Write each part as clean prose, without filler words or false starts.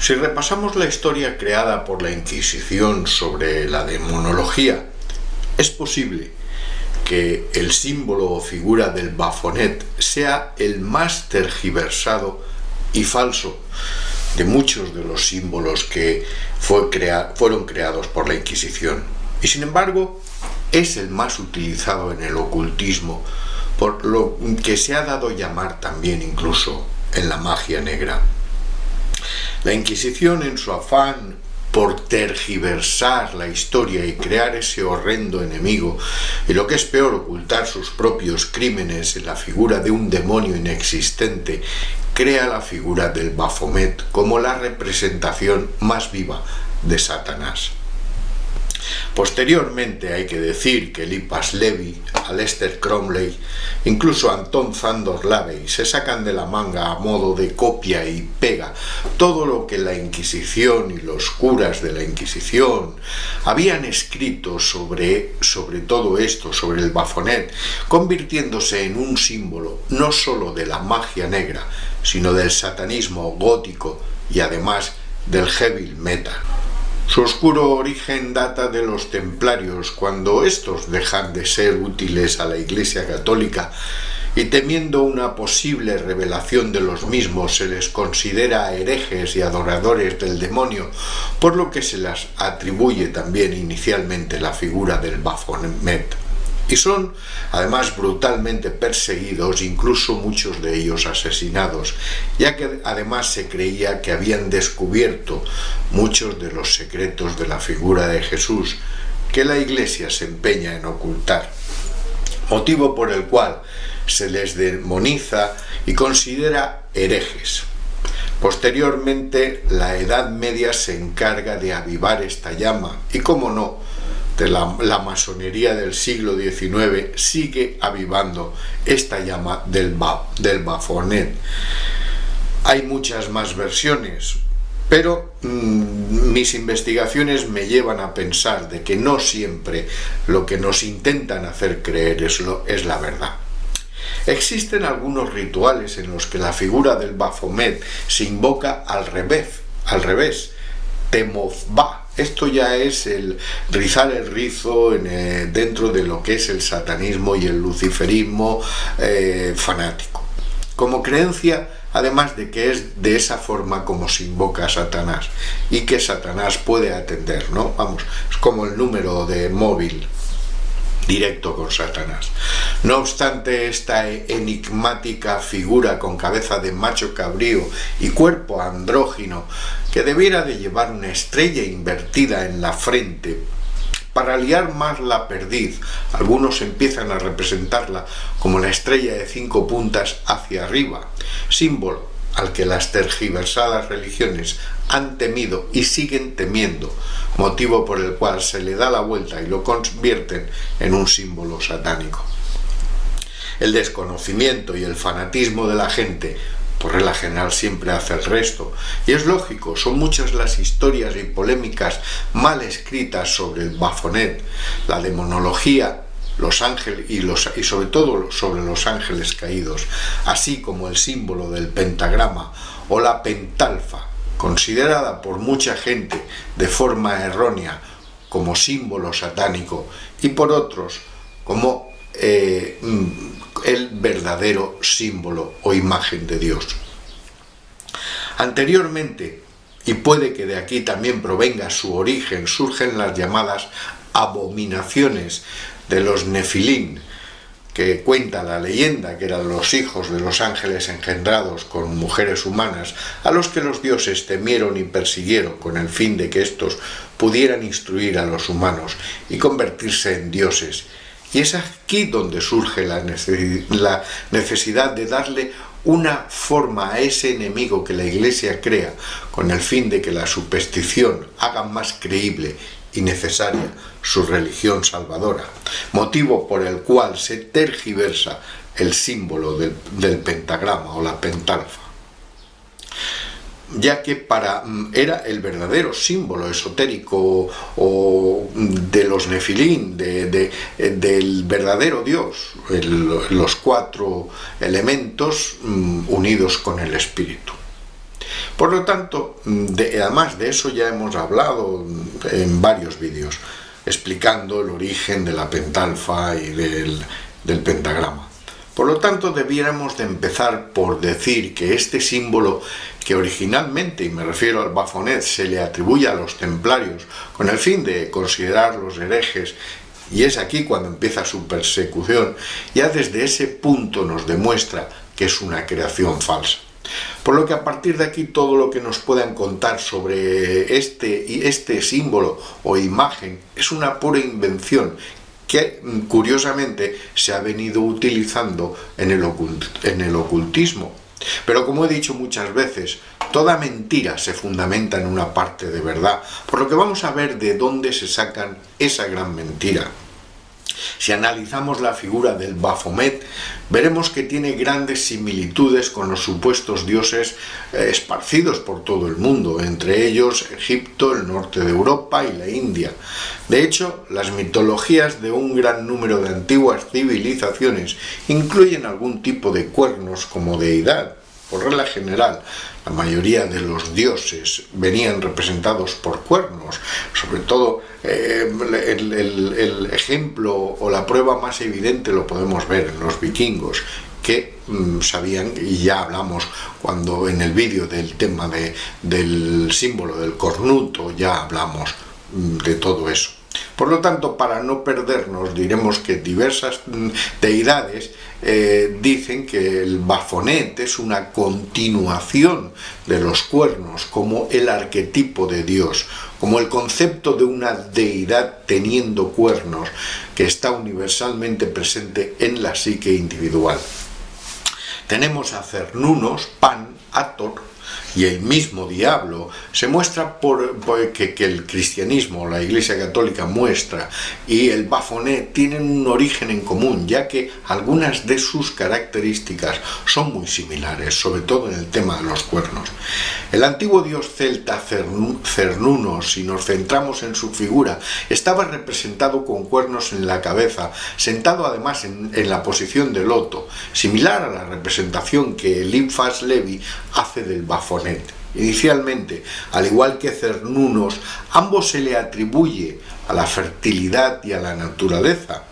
Si repasamos la historia creada por la Inquisición sobre la demonología, es posible que el símbolo o figura del Bafomet sea el más tergiversado y falso de muchos de los símbolos que fueron creados por la Inquisición. Y sin embargo, es el más utilizado en el ocultismo, por lo que se ha dado a llamar también incluso en la magia negra. La Inquisición, en su afán por tergiversar la historia y crear ese horrendo enemigo, y lo que es peor, ocultar sus propios crímenes en la figura de un demonio inexistente, crea la figura del Bafomet como la representación más viva de Satanás. Posteriormente hay que decir que Eliphas Levi, Aleister Crowley, incluso Anton Szandor Lavey se sacan de la manga a modo de copia y pega todo lo que la Inquisición y los curas de la Inquisición habían escrito sobre todo esto, sobre el Bafomet, convirtiéndose en un símbolo no solo de la magia negra, sino del satanismo gótico y además del heavy metal. Su oscuro origen data de los templarios, cuando estos dejan de ser útiles a la Iglesia Católica y temiendo una posible revelación de los mismos se les considera herejes y adoradores del demonio, por lo que se les atribuye también inicialmente la figura del Bafomet. Y son además brutalmente perseguidos, incluso muchos de ellos asesinados, ya que además se creía que habían descubierto muchos de los secretos de la figura de Jesús que la Iglesia se empeña en ocultar, motivo por el cual se les demoniza y considera herejes. Posteriormente, la Edad Media se encarga de avivar esta llama y, como no, la masonería del siglo XIX sigue avivando esta llama del Bafomet. Hay muchas más versiones, pero mis investigaciones me llevan a pensar de que no siempre lo que nos intentan hacer creer es la verdad. Existen algunos rituales en los que la figura del Bafomet se invoca al revés, Temová. Esto ya es el rizar el rizo dentro de lo que es el satanismo y el luciferismo fanático. Como creencia, además de que es de esa forma como se invoca a Satanás y que Satanás puede atender, ¿no? Vamos, es como el número de móvil directo con Satanás. No obstante, esta enigmática figura con cabeza de macho cabrío y cuerpo andrógino, que debiera de llevar una estrella invertida en la frente, para liar más la perdiz, algunos empiezan a representarla como la estrella de 5 puntas hacia arriba, símbolo al que las tergiversadas religiones han temido y siguen temiendo, motivo por el cual se le da la vuelta y lo convierten en un símbolo satánico. El desconocimiento y el fanatismo de la gente, por regla general, siempre hace el resto, y es lógico, son muchas las historias y polémicas mal escritas sobre el Bafomet, la demonología, los ángeles y sobre todo sobre los ángeles caídos, así como el símbolo del pentagrama o la pentalfa, considerada por mucha gente de forma errónea como símbolo satánico y por otros como el verdadero símbolo o imagen de Dios. Anteriormente, y puede que de aquí también provenga su origen, surgen las llamadas abominaciones de los Nefilim, que cuenta la leyenda que eran los hijos de los ángeles engendrados con mujeres humanas, a los que los dioses temieron y persiguieron con el fin de que éstos pudieran instruir a los humanos y convertirse en dioses. Y es aquí donde surge la necesidad de darle una forma a ese enemigo que la Iglesia crea, con el fin de que la superstición haga más creíble y necesaria su religión salvadora, motivo por el cual se tergiversa el símbolo del pentagrama o la pentalfa, ya que era el verdadero símbolo esotérico o de los Nefilim, del verdadero Dios, los 4 elementos unidos con el espíritu. Por lo tanto, además de eso ya hemos hablado en varios vídeos, explicando el origen de la pentalfa y del pentagrama. Por lo tanto, debiéramos de empezar por decir que este símbolo, que originalmente, y me refiero al Baphomet, se le atribuye a los templarios con el fin de considerarlos herejes, y es aquí cuando empieza su persecución, ya desde ese punto nos demuestra que es una creación falsa. Por lo que a partir de aquí todo lo que nos puedan contar sobre este símbolo o imagen es una pura invención que curiosamente se ha venido utilizando en el ocultismo. Pero como he dicho muchas veces, toda mentira se fundamenta en una parte de verdad, por lo que vamos a ver de dónde se sacan esa gran mentira. Si analizamos la figura del Baphomet, veremos que tiene grandes similitudes con los supuestos dioses esparcidos por todo el mundo, entre ellos Egipto, el norte de Europa y la India. De hecho, las mitologías de un gran número de antiguas civilizaciones incluyen algún tipo de cuernos como deidad. Por regla general, la mayoría de los dioses venían representados por cuernos. Sobre todo, el ejemplo o la prueba más evidente lo podemos ver en los vikingos, que sabían, y ya hablamos cuando en el vídeo del tema del símbolo del cornuto, ya hablamos de todo eso. Por lo tanto, para no perdernos, diremos que diversas deidades dicen que el Baphomet es una continuación de los cuernos, como el arquetipo de Dios, como el concepto de una deidad teniendo cuernos, que está universalmente presente en la psique individual. Tenemos a Cernunnos, Pan, Hathor, y el mismo diablo se muestra que el cristianismo, la Iglesia Católica muestra, y el Baphomet tienen un origen en común, ya que algunas de sus características son muy similares, sobre todo en el tema de los cuernos. El antiguo dios celta Cernunnos, si nos centramos en su figura, estaba representado con cuernos en la cabeza, sentado además en la posición de loto, similar a la representación que Eliphas Levi hace del Baphomet. Inicialmente, al igual que Cernunnos, ambos se le atribuye a la fertilidad y a la naturaleza.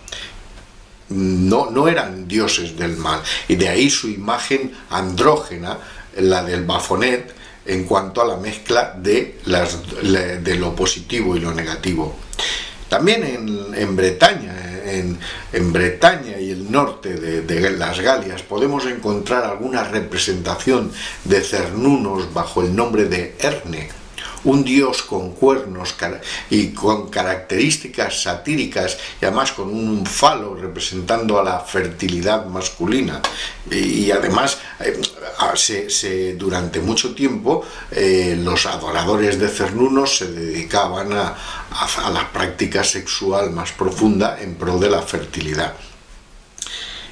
No eran dioses del mal, y de ahí su imagen andrógena, la del Baphomet, en cuanto a la mezcla de lo positivo y lo negativo. También en Bretaña, en Bretaña y el norte de las Galias, podemos encontrar alguna representación de Cernunnos bajo el nombre de Erne, un dios con cuernos y con características satíricas, y además con un falo representando a la fertilidad masculina. Y además, durante mucho tiempo, los adoradores de Cernunnos se dedicaban a la práctica sexual más profunda en pro de la fertilidad.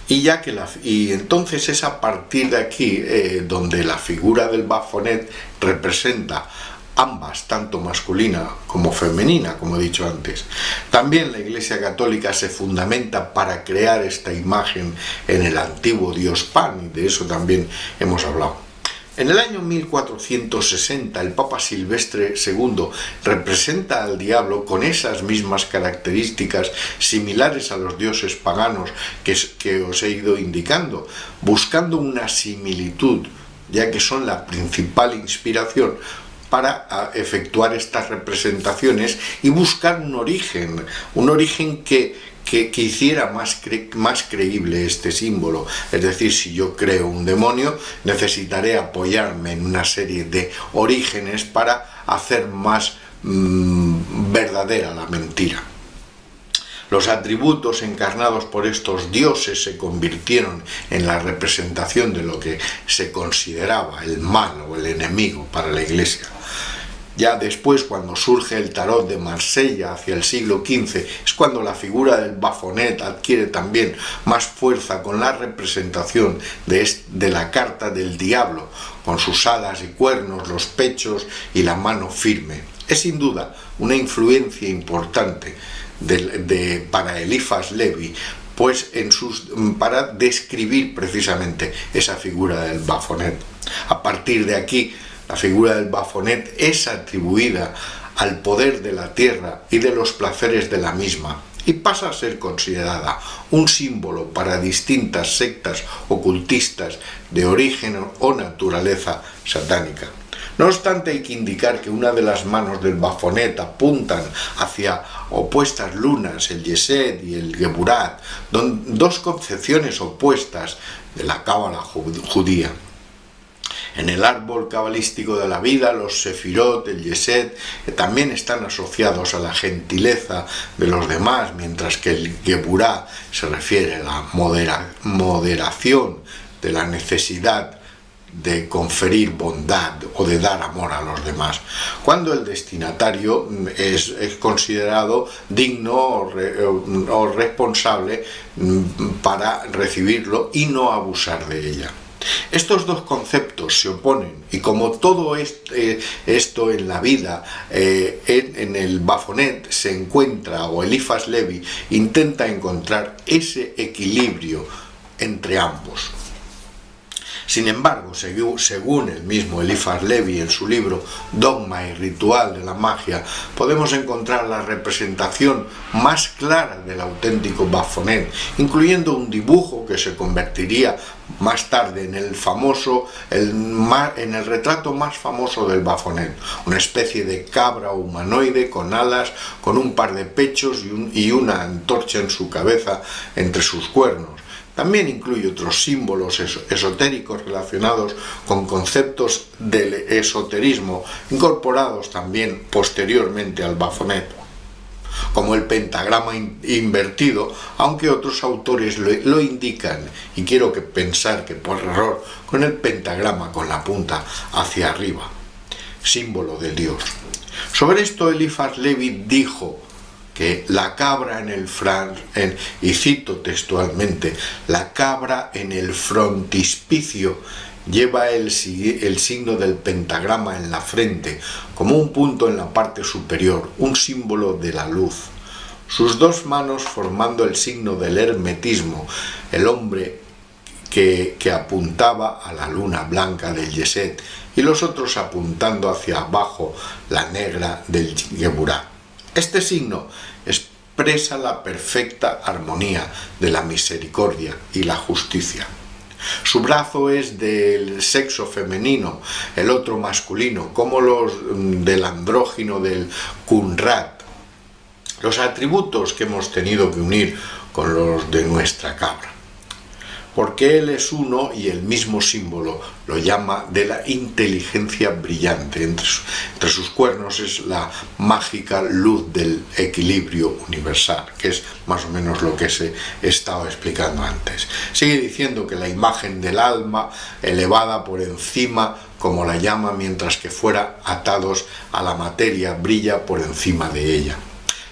Y entonces es a partir de aquí donde la figura del Baphomet representa ambas, tanto masculina como femenina, como he dicho antes. También la Iglesia Católica se fundamenta para crear esta imagen en el antiguo dios Pan, y de eso también hemos hablado. En el año 1460, el Papa Silvestre II representa al diablo con esas mismas características similares a los dioses paganos que os he ido indicando, buscando una similitud, ya que son la principal inspiración para efectuar estas representaciones y buscar un origen que hiciera más creíble este símbolo. Es decir, si yo creo un demonio, necesitaré apoyarme en una serie de orígenes para hacer más verdadera la mentira. Los atributos encarnados por estos dioses se convirtieron en la representación de lo que se consideraba el mal o el enemigo para la Iglesia. Ya después, cuando surge el tarot de Marsella hacia el siglo XV, es cuando la figura del Baphomet adquiere también más fuerza con la representación de la carta del diablo, con sus alas y cuernos, los pechos y la mano firme. Es sin duda una influencia importante para Eliphas Levi, pues para describir precisamente esa figura del Baphomet. A partir de aquí La figura del Baphomet es atribuida al poder de la tierra y de los placeres de la misma, y pasa a ser considerada un símbolo para distintas sectas ocultistas de origen o naturaleza satánica. No obstante, hay que indicar que una de las manos del Baphomet apuntan hacia opuestas lunas, el Yesed y el Geburat, dos concepciones opuestas de la cábala judía. En el árbol cabalístico de la vida, los Sefirot, el Yesed, también están asociados a la gentileza de los demás, mientras que el Geburah se refiere a la moderación de la necesidad de conferir bondad o de dar amor a los demás, cuando el destinatario es considerado digno o responsable para recibirlo y no abusar de ella. Estos dos conceptos se oponen, y como todo esto en la vida, en el Baphomet se encuentra, o Eliphas Levi intenta encontrar ese equilibrio entre ambos. Sin embargo, según el mismo Eliphas Levi en su libro Dogma y Ritual de la Magia, podemos encontrar la representación más clara del auténtico Baphomet, incluyendo un dibujo que se convertiría más tarde en el retrato más famoso del Baphomet, una especie de cabra humanoide con alas, con un par de pechos y una antorcha en su cabeza entre sus cuernos. También incluye otros símbolos esotéricos relacionados con conceptos del esoterismo, incorporados también posteriormente al Baphomet, como el pentagrama invertido, aunque otros autores lo indican, y quiero pensar que por error, con el pentagrama con la punta hacia arriba, símbolo del dios. Sobre esto Eliphas Levi dijo que la cabra y cito textualmente, la cabra en el frontispicio lleva el signo del pentagrama en la frente, como un punto en la parte superior, un símbolo de la luz. Sus dos manos formando el signo del hermetismo, el hombre que apuntaba a la luna blanca del Yesed, y los otros apuntando hacia abajo, la negra del Geburah. Este signo expresa la perfecta armonía de la misericordia y la justicia. Su brazo es del sexo femenino, el otro masculino, como los del andrógino del Qumran. Los atributos que hemos tenido que unir con los de nuestra cabra, porque él es uno y el mismo símbolo lo llama de la inteligencia brillante. Entre sus cuernos es la mágica luz del equilibrio universal, que es más o menos lo que se estaba explicando antes. Sigue diciendo que la imagen del alma elevada por encima, como la llama, mientras que fuera atados a la materia, brilla por encima de ella.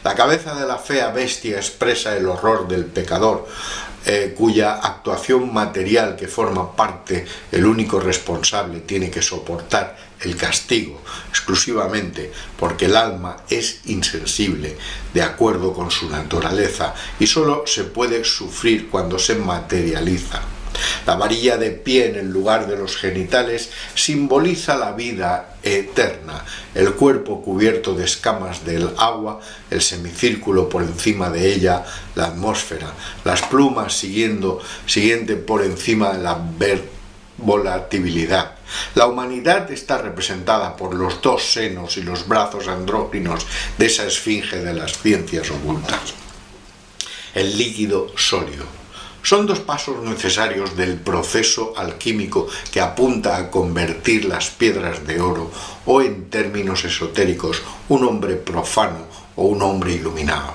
La cabeza de la fea bestia expresa el horror del pecador, cuya actuación material, que forma parte, el único responsable, tiene que soportar el castigo exclusivamente porque el alma es insensible de acuerdo con su naturaleza y solo se puede sufrir cuando se materializa. La varilla de pie en el lugar de los genitales simboliza la vida eterna, el cuerpo cubierto de escamas del agua, el semicírculo por encima de ella, la atmósfera, las plumas siguiente por encima de la volatilidad. La humanidad está representada por los dos senos y los brazos andróginos de esa esfinge de las ciencias ocultas. El líquido sólido. Son dos pasos necesarios del proceso alquímico que apunta a convertir las piedras de oro, o en términos esotéricos, un hombre profano o un hombre iluminado.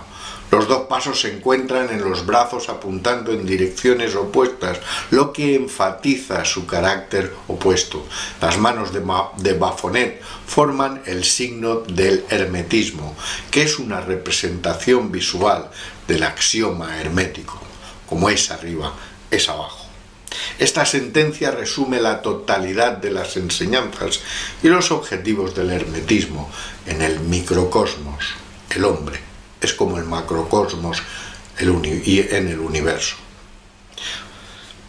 Los dos pasos se encuentran en los brazos apuntando en direcciones opuestas, lo que enfatiza su carácter opuesto. Las manos de Baphomet forman el signo del hermetismo, que es una representación visual del axioma hermético. Como es arriba, es abajo. Esta sentencia resume la totalidad de las enseñanzas y los objetivos del hermetismo en el microcosmos. El hombre es como el macrocosmos en el universo.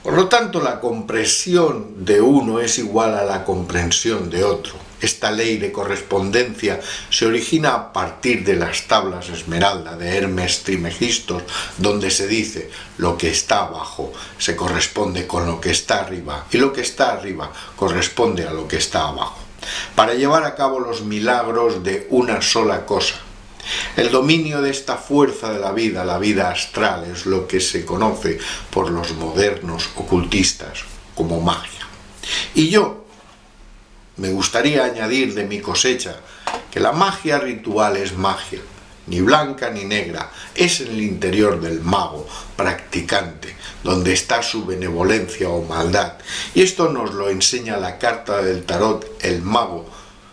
Por lo tanto, la comprensión de uno es igual a la comprensión de otro. Esta ley de correspondencia se origina a partir de las tablas Esmeralda de Hermes Trismegistos, donde se dice lo que está abajo se corresponde con lo que está arriba y lo que está arriba corresponde a lo que está abajo, para llevar a cabo los milagros de una sola cosa. El dominio de esta fuerza de la vida astral, es lo que se conoce por los modernos ocultistas como magia. Y yo me gustaría añadir de mi cosecha que la magia ritual es magia, ni blanca ni negra, es en el interior del mago practicante, donde está su benevolencia o maldad. Y esto nos lo enseña la carta del tarot, el mago,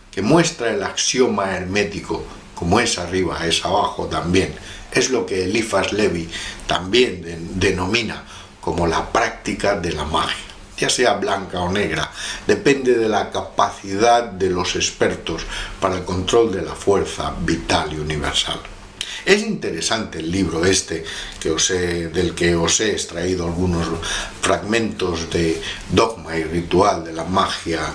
que muestra el axioma hermético. Como es arriba, es abajo también. Es lo que Eliphas Levi también denomina como la práctica de la magia, ya sea blanca o negra, depende de la capacidad de los expertos para el control de la fuerza vital y universal. Es interesante el libro este del que os he extraído algunos fragmentos de Dogma y Ritual de la Magia,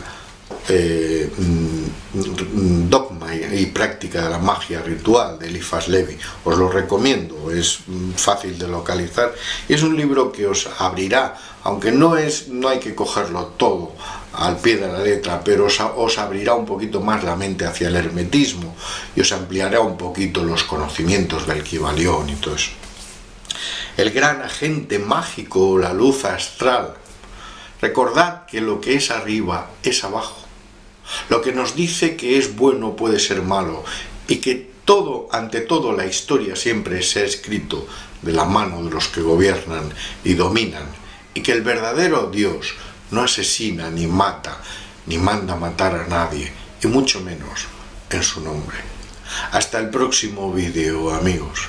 Dogma y Práctica de la Magia Ritual de Eliphas Levi. Os lo recomiendo, es fácil de localizar y es un libro que os abrirá, aunque no hay que cogerlo todo al pie de la letra, pero os abrirá un poquito más la mente hacia el hermetismo y os ampliará un poquito los conocimientos del Kybalión y todo eso. El gran agente mágico, la luz astral. Recordad que lo que es arriba es abajo. Lo que nos dice que es bueno puede ser malo y que ante todo la historia siempre se ha escrito de la mano de los que gobiernan y dominan, y que el verdadero Dios no asesina ni mata ni manda matar a nadie, y mucho menos en su nombre. Hasta el próximo vídeo, amigos.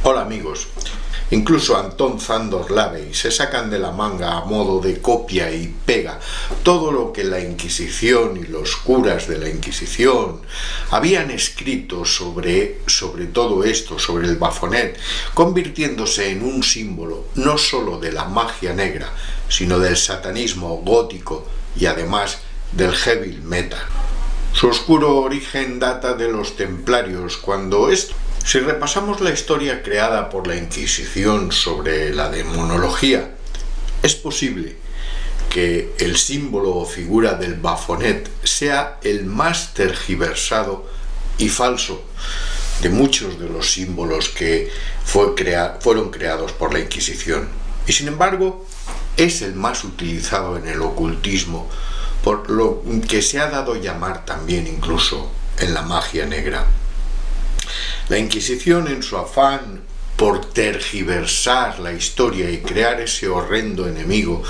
Hola amigos, incluso Anton Szandor Lavey se sacan de la manga a modo de copia y pega todo lo que la Inquisición y los curas de la Inquisición habían escrito sobre todo esto, sobre el Bafomet, convirtiéndose en un símbolo no solo de la magia negra, sino del satanismo gótico y además del heavy metal. Su oscuro origen data de los templarios, si repasamos la historia creada por la Inquisición sobre la demonología, es posible que el símbolo o figura del Bafomet sea el más tergiversado y falso de muchos de los símbolos que fueron creados por la Inquisición. Y sin embargo, es el más utilizado en el ocultismo, por lo que se ha dado a llamar también incluso en la magia negra. La Inquisición, en su afán por tergiversar la historia y crear ese horrendo enemigo,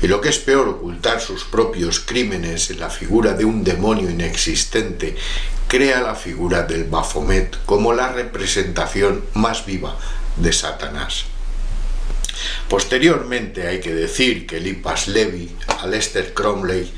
y lo que es peor, ocultar sus propios crímenes en la figura de un demonio inexistente, crea la figura del Bafomet como la representación más viva de Satanás. Posteriormente hay que decir que Eliphas Levi, Aleister Crowley,